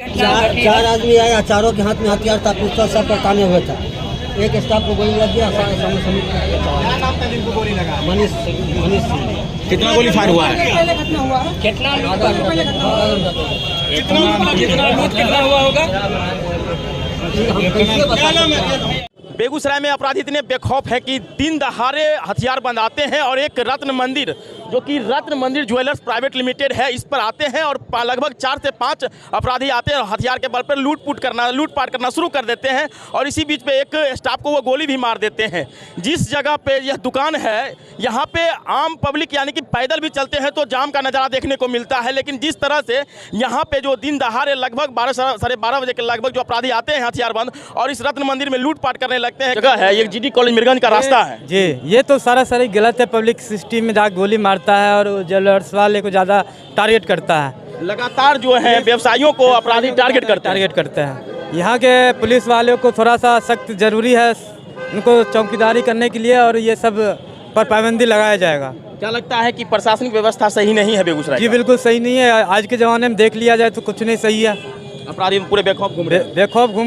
चार आदमी आया, चारों के हाथ में हथियार था, पिस्तौल सब पर ताने हुए था। एक स्टाफ को गोली लग गया, क्या नाम था जिनको गोली लगा? मनीष सिंह। कितना गोली फायर हुआ है? कितना हुआ होगा? हम बेगूसराय में अपराधी इतने बेखौफ है कि दिन दहाड़े हथियार बंद आते हैं और एक रत्न मंदिर, जो कि रत्न मंदिर ज्वेलर्स प्राइवेट लिमिटेड है, इस पर आते हैं और लगभग 4 से 5 अपराधी आते हैं और हथियार के बल पर लूटपाट करना शुरू कर देते हैं और इसी बीच में एक स्टाफ को वो गोली भी मार देते हैं। जिस जगह पे यह दुकान है, यहाँ पे आम पब्लिक यानी कि पैदल भी चलते हैं तो जाम का नज़ारा देखने को मिलता है, लेकिन जिस तरह से यहाँ पे जो दिन दहाड़े लगभग 12-12:30 बजे के लगभग जो अपराधी आते हैं हथियारबंद और इस रत्न मंदिर में लूटपाट करने लगते हैं। जगह है, ये GD कॉलेज मिरगंज का रास्ता है जी। ये तो सारी गलत है। पब्लिक सिस्टम में जाकर गोली मारता है और ज्वेलर्स वाले को ज़्यादा टारगेट करता है। लगातार जो है व्यवसायियों को अपराधी टारगेट करते हैं। यहाँ के पुलिस वालों को थोड़ा सा सख्त जरूरी है, उनको चौकीदारी करने के लिए, और ये सब पर पाबंदी लगाया जाएगा। क्या लगता है कि प्रशासनिक व्यवस्था सही नहीं है बेगूसराय? जी बिल्कुल सही नहीं है। आज के ज़माने में देख लिया जाए तो कुछ नहीं सही है। अपराधी पूरे बेखौफ घूम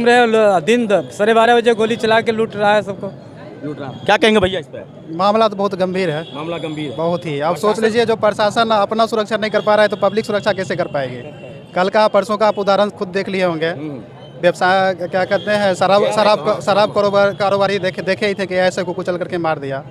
रहे हैं। दिन 12:30 बजे गोली चला के लूट रहा है सबको। क्या कहेंगे भैया इस पर? मामला तो बहुत गंभीर है। मामला गंभीर बहुत ही। आप सोच लीजिए, जो प्रशासन अपना सुरक्षा नहीं कर पा रहा है तो पब्लिक सुरक्षा कैसे कर पाएगी? कल का परसों का आप उदाहरण खुद देख लिए होंगे। व्यवसाय क्या कहते हैं, शराब कारोबारी देखे ही थे कि ऐसे को कुचल करके मार दिया।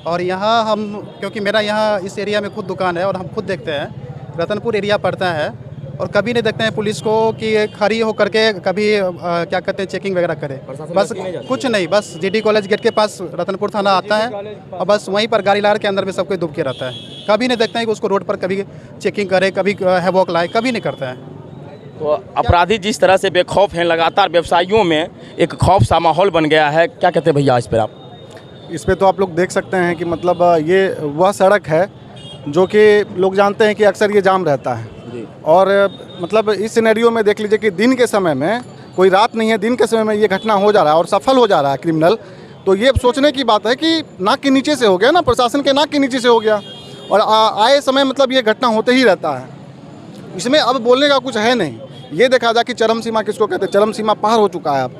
और यहाँ हम, क्योंकि मेरा यहाँ इस एरिया में खुद दुकान है और हम खुद देखते हैं, रतनपुर एरिया पड़ता है, और कभी नहीं देखते हैं पुलिस को कि खड़ी हो करके कभी क्या कहते हैं चेकिंग वगैरह करे। बस कुछ नहीं, बस GD कॉलेज गेट के पास रतनपुर थाना आता है और बस वहीं पर गाड़ी लार के अंदर में सब कोई डूब के रहता है। कभी नहीं देखते हैं कि उसको रोड पर कभी चेकिंग करे, कभी हैवॉक लाए, कभी नहीं करता है। तो अपराधी जिस तरह से बेखौफ हैं, लगातार व्यवसायियों में एक खौफ सा माहौल बन गया है। क्या कहते हैं भैया इस पर आप? इस पे तो आप लोग देख सकते हैं कि मतलब ये वह सड़क है जो कि लोग जानते हैं कि अक्सर ये जाम रहता है। और मतलब इस सिनेरियो में देख लीजिए कि दिन के समय में, कोई रात नहीं है, दिन के समय में ये घटना हो जा रहा है और सफल हो जा रहा है क्रिमिनल। तो ये सोचने की बात है कि नाक के नीचे से हो गया ना, प्रशासन के नाक के नीचे से हो गया और आए समय मतलब ये घटना होते ही रहता है। इसमें अब बोलने का कुछ है नहीं। ये देखा जाए कि चरम सीमा किसको कहते हैं, चरम सीमा पार हो चुका है अब।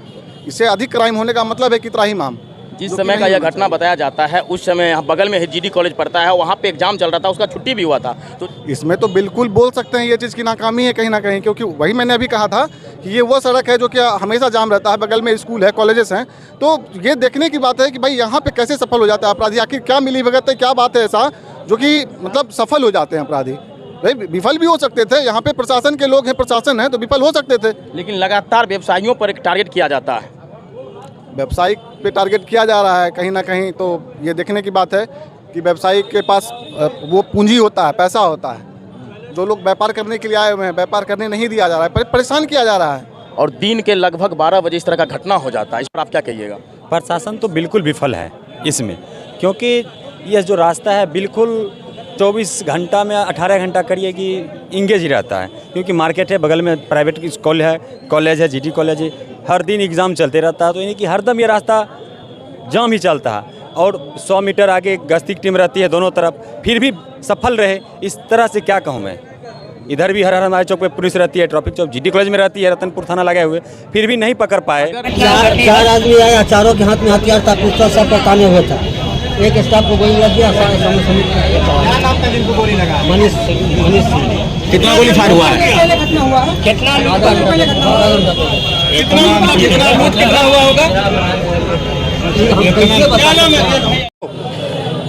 इससे अधिक क्राइम होने का मतलब है कि त्राहिमाम। जिस समय का यह घटना बताया जाता है उस समय यहाँ बगल में GD कॉलेज पड़ता है, वहाँ पे एग्जाम चल रहा था, उसका छुट्टी भी हुआ था। तो इसमें तो बिल्कुल बोल सकते हैं ये चीज़ की नाकामी है कहीं ना कहीं, क्योंकि वही मैंने अभी कहा था कि ये वो सड़क है जो कि हमेशा जाम रहता है, बगल में स्कूल है, कॉलेजेस हैं। तो ये देखने की बात है कि भाई यहाँ पे कैसे सफल हो जाता है अपराधी, आखिर क्या मिली भगत है, क्या बात है ऐसा जो कि मतलब सफल हो जाते हैं अपराधी। भाई विफल भी हो सकते थे, यहाँ पे प्रशासन के लोग हैं, प्रशासन है तो विफल हो सकते थे, लेकिन लगातार व्यवसायियों पर एक टारगेट किया जाता है। व्यवसायिक पे टारगेट किया जा रहा है कहीं ना कहीं। तो ये देखने की बात है कि व्यवसायी के पास वो पूंजी होता है, पैसा होता है। जो लोग व्यापार करने के लिए आए हुए हैं, व्यापार करने नहीं दिया जा रहा है, परेशान किया जा रहा है। और दिन के लगभग 12 बजे इस तरह का घटना हो जाता है, इस पर आप क्या कहिएगा? प्रशासन तो बिल्कुल विफल है इसमें, क्योंकि यह जो रास्ता है बिल्कुल 24 घंटा में 18 घंटा करिए कि इंगेज ही रहता है, क्योंकि मार्केट है, बगल में प्राइवेट स्कूल है, कॉलेज है, GD कॉलेज है, हर दिन एग्ज़ाम चलते रहता है। तो यानी कि हरदम ये रास्ता जाम ही चलता है और 100 मीटर आगे गश्ती की टीम रहती है दोनों तरफ, फिर भी सफल रहे। इस तरह से क्या कहूँ मैं, इधर भी हर हमारे चौक पे पुलिस रहती है, ट्रैफिक चौक GD कॉलेज में रहती है, रतनपुर थाना लगाए हुए, फिर भी नहीं पकड़ पाए। चार आदमी आया, चारों के हाथ में हथियार था, पिस्तौल सब पर ताने हुए था। एक स्टाफ को गोली लग गया, क्या नाम था जिनको गोली लगा? मनीष सिंह। कितना गोली फायर हुआ है? कितना हुआ होगा?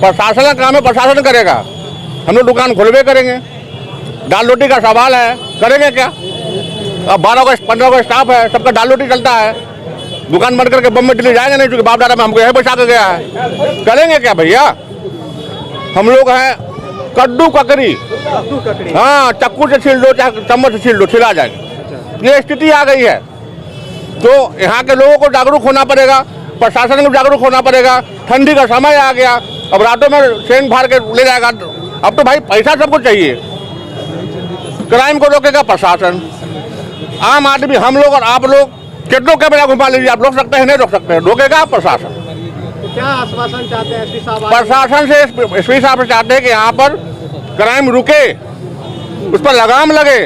प्रशासन का काम है, प्रशासन करेगा। हम लोग दुकान खोलवे करेंगे, दाल रोटी का सवाल है, करेंगे क्या? अब 12 अगस्त 15 का स्टाफ है, सबका दाल रोटी चलता है। दुकान बंद करके बम्बई दिल्ली जाएंगे नहीं, क्योंकि बाप दादा में हमको यहीं बैठा के गया है। करेंगे क्या भैया? हम लोग हैं कद्दू ककड़ी, हाँ, चक्कू से छील दो, चम्मच से छील दो, छिला जाएंगे। ये स्थिति आ गई है। तो यहाँ के लोगों को जागरूक होना पड़ेगा, प्रशासन को जागरूक होना पड़ेगा। ठंडी का समय आ गया, अब रातों में सेंध फाड़ के ले जाएगा। अब तो भाई पैसा सबको चाहिए। क्राइम को रोकेगा प्रशासन, आम आदमी, हम लोग और आप लोग। कितनों कैमरा घुमा लीजिए, आप रोक सकते हैं, नहीं रोक सकते हैं, रोकेगा प्रशासन। तो क्या आश्वासन चाहते हैं प्रशासन से? एसपी साहब से चाहते हैं कि यहाँ पर क्राइम रुके, उस पर लगाम लगे,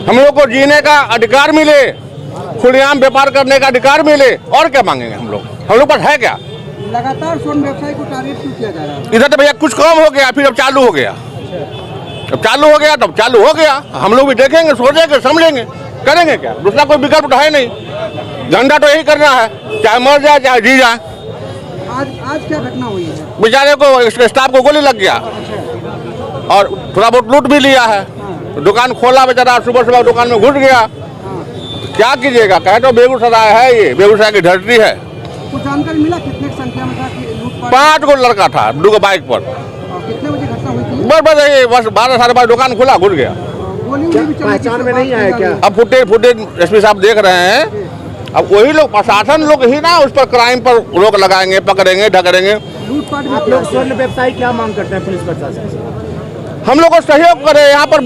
हम लोग को जीने का अधिकार मिले, खुलेआम व्यापार करने का अधिकार मिले, और क्या मांगेंगे हम लोग पास है क्या? लगातार स्वर्ण व्यवसाय को टारगेट क्यों किया जा रहा है? इधर तो भैया कुछ कम हो गया, फिर अब चालू हो गया, अब चालू हो गया, तब चालू हो गया। हम लोग भी देखेंगे, सोचेंगे, समझेंगे, करेंगे क्या? दूसरा कोई विकल्प तो है नहीं, धंधा तो यही करना है, चाहे मर जाए चाहे जी जाए। आज क्या घटना हुई है? बेचारे को, स्टाफ को गोली लग गया और थोड़ा बहुत लूट भी लिया है। दुकान खोला बेचारा, सुबह सुबह दुकान में घुस गया। क्या कीजिएगा? कहे तो बेगूसराय है, ये बेगूसराय की धरती है। कुछ जानकारी मिला कितने संख्या में था कि लूटपाट? 5 गो लड़का था, 2 बाइक पर। कितने बजे घटना हुई थी? बस 12 साढ़े 12 दुकान खुला, घुस गया। पहचान में नहीं आया क्या? अब फुटेज एसपी साहब देख रहे हैं। अब वही लोग, प्रशासन लोग ही ना उस पर क्राइम पर रोक लगाएंगे, पकड़ेंगे, ढकड़ेंगे। लूटपाट भी आप लोग स्वर्ण व्यवसायी क्या मांग करते हैं पुलिस प्रशासन से? हम लोग को सहयोग करे, यहाँ पर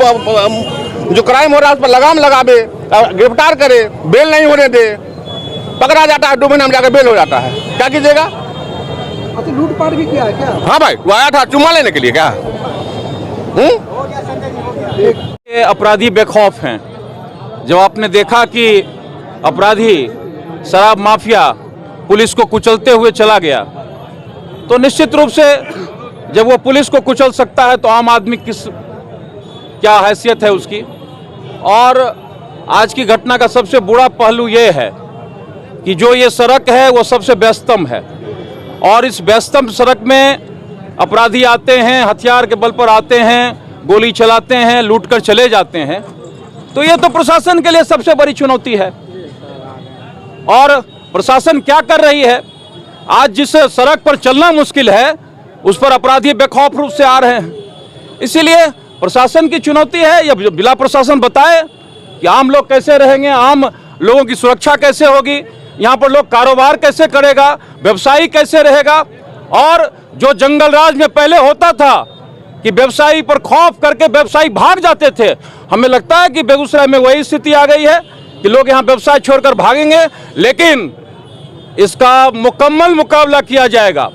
जो क्राइम हो रहा है उस पर लगाम लगावे, गिरफ्तार करे, बेल नहीं होने दे। पकड़ा जाता है 2 महीने में जाकर बेल हो जाता है, क्या कीजिएगा? अच्छा, लूटपाट भी किया है क्या? हाँ भाई, वो आया था चुम्मा लेने के लिए क्या? ये अपराधी बेखौफ हैं। जब आपने देखा कि अपराधी शराब माफिया पुलिस को कुचलते हुए चला गया, तो निश्चित रूप से जब वो पुलिस को कुचल सकता है तो आम आदमी क्या हैसियत है उसकी। और आज की घटना का सबसे बुरा पहलू ये है कि जो ये सड़क है वो सबसे व्यस्तम है, और इस व्यस्तम सड़क में अपराधी आते हैं, हथियार के बल पर आते हैं, गोली चलाते हैं, लूटकर चले जाते हैं। तो ये तो प्रशासन के लिए सबसे बड़ी चुनौती है। और प्रशासन क्या कर रही है? आज जिस सड़क पर चलना मुश्किल है उस पर अपराधी बेखौफ रूप से आ रहे हैं। इसीलिए प्रशासन की चुनौती है, या जिला प्रशासन बताए कि आम लोग कैसे रहेंगे, आम लोगों की सुरक्षा कैसे होगी, यहाँ पर लोग कारोबार कैसे करेगा, व्यवसायी कैसे रहेगा। और जो जंगल राज में पहले होता था कि व्यवसायी पर खौफ करके व्यवसायी भाग जाते थे, हमें लगता है कि बेगूसराय में वही स्थिति आ गई है कि लोग यहाँ व्यवसाय छोड़कर भागेंगे। लेकिन इसका मुकम्मल मुकाबला किया जाएगा।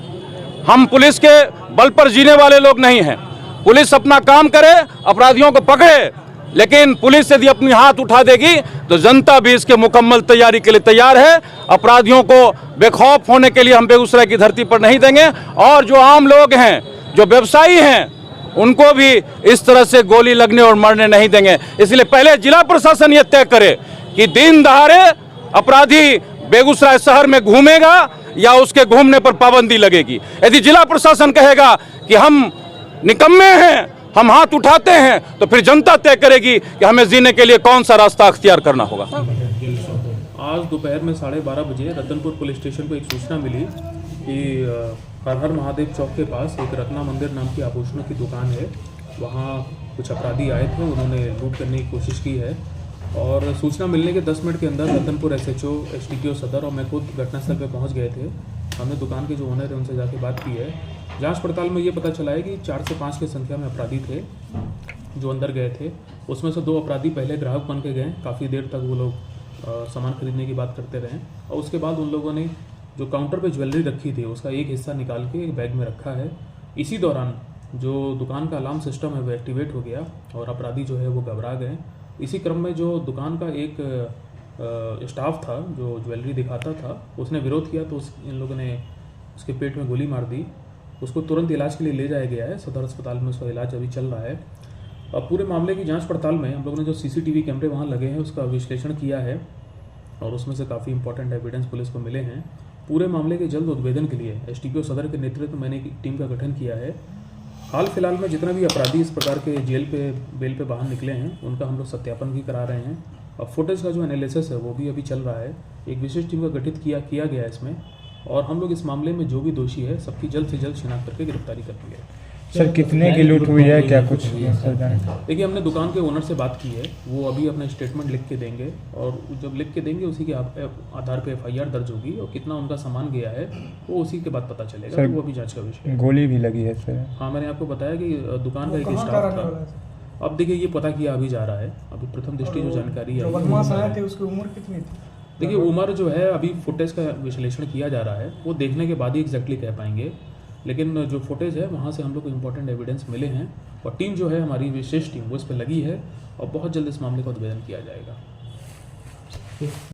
हम पुलिस के बल पर जीने वाले लोग नहीं हैं। पुलिस अपना काम करे, अपराधियों को पकड़े, लेकिन पुलिस यदि अपनी हाथ उठा देगी तो जनता भी इसके मुकम्मल तैयारी के लिए तैयार है। अपराधियों को बेखौफ होने के लिए हम बेगूसराय की धरती पर नहीं देंगे, और जो आम लोग हैं, जो व्यवसायी हैं, उनको भी इस तरह से गोली लगने और मरने नहीं देंगे। इसलिए पहले जिला प्रशासन ये तय करे कि दिन दहाड़े अपराधी बेगूसराय शहर में घूमेगा या उसके घूमने पर पाबंदी लगेगी। यदि जिला प्रशासन कहेगा कि हम निकम्मे हैं, हम हाथ उठाते हैं, तो फिर जनता तय करेगी कि हमें जीने के लिए कौन सा रास्ता अख्तियार करना होगा। आज दोपहर में 12:30 बजे रतनपुर पुलिस स्टेशन को एक सूचना मिली कि हर हर महादेव चौक के पास एक रत्ना मंदिर नाम की आभूषणों की दुकान है। वहाँ कुछ अपराधी आए थे, उन्होंने लूट करने की कोशिश की है। और सूचना मिलने के 10 मिनट के अंदर रतनपुर SHO, SDPO सदर और मैं खुद घटनास्थल पर पहुँच गए थे। हमने दुकान के जो ओनर है उनसे जाके बात की है। जांच पड़ताल में ये पता चला है कि 4 से 5 की संख्या में अपराधी थे जो अंदर गए थे। उसमें से 2 अपराधी पहले ग्राहक बन के गए, काफ़ी देर तक वो लोग सामान खरीदने की बात करते रहे, और उसके बाद उन लोगों ने जो काउंटर पे ज्वेलरी रखी थी उसका एक हिस्सा निकाल के एक बैग में रखा है। इसी दौरान जो दुकान का अलार्म सिस्टम है वो एक्टिवेट हो गया और अपराधी जो है वो घबरा गए। इसी क्रम में जो दुकान का एक स्टाफ था जो ज्वेलरी दिखाता था, उसने विरोध किया तो इन लोगों ने उसके पेट में गोली मार दी। उसको तुरंत इलाज के लिए ले जाया गया है, सदर अस्पताल में उसका इलाज अभी चल रहा है। अब पूरे मामले की जांच पड़ताल में हम लोगों ने जो CCTV कैमरे वहाँ लगे हैं उसका विश्लेषण किया है, और उसमें से काफ़ी इंपॉर्टेंट एविडेंस पुलिस को मिले हैं। पूरे मामले के जल्द उद्भेदन के लिए SDPO सदर के नेतृत्व में मैंने एक टीम का गठन किया है। हाल फिलहाल में जितना भी अपराधी इस प्रकार के जेल पे बेल पे बाहर निकले हैं उनका हम लोग सत्यापन भी करा रहे हैं। अब फुटेज का जो एनालिसिस है वो भी अभी चल रहा है। एक विशेष टीम का गठित किया गया है इसमें, और हम लोग इस मामले में जो भी दोषी है सबकी जल्द से जल्द शिनाख्त करके गिरफ्तारी करेंगे। सर कितने की लूट हुई है, क्या कुछ देखिए, हमने दुकान के ओनर से बात की है, वो अभी अपना स्टेटमेंट लिख के देंगे, और जब लिख के देंगे उसी के आधार पे FIR दर्ज होगी, और कितना उनका सामान गया है वो उसी के बाद पता चलेगा। तो वो अभी जांच का विषय है। गोली भी लगी है सर? हाँ, मैंने आपको बताया कि दुकान का एक स्टाफ था। अब देखिए, ये पता किया अभी जा रहा है। अभी प्रथम दृष्टि जो जानकारी है, उसकी उम्र कितनी थी? देखिए, उम्र जो है अभी फुटेज का विश्लेषण किया जा रहा है, वो देखने के बाद ही एग्जैक्टली कह पाएंगे। लेकिन जो फुटेज है वहाँ से हम लोग को इम्पोर्टेंट एविडेंस मिले हैं और टीम जो है हमारी विशेष टीम वो इस पर लगी है और बहुत जल्द इस मामले का उद्भेदन किया जाएगा।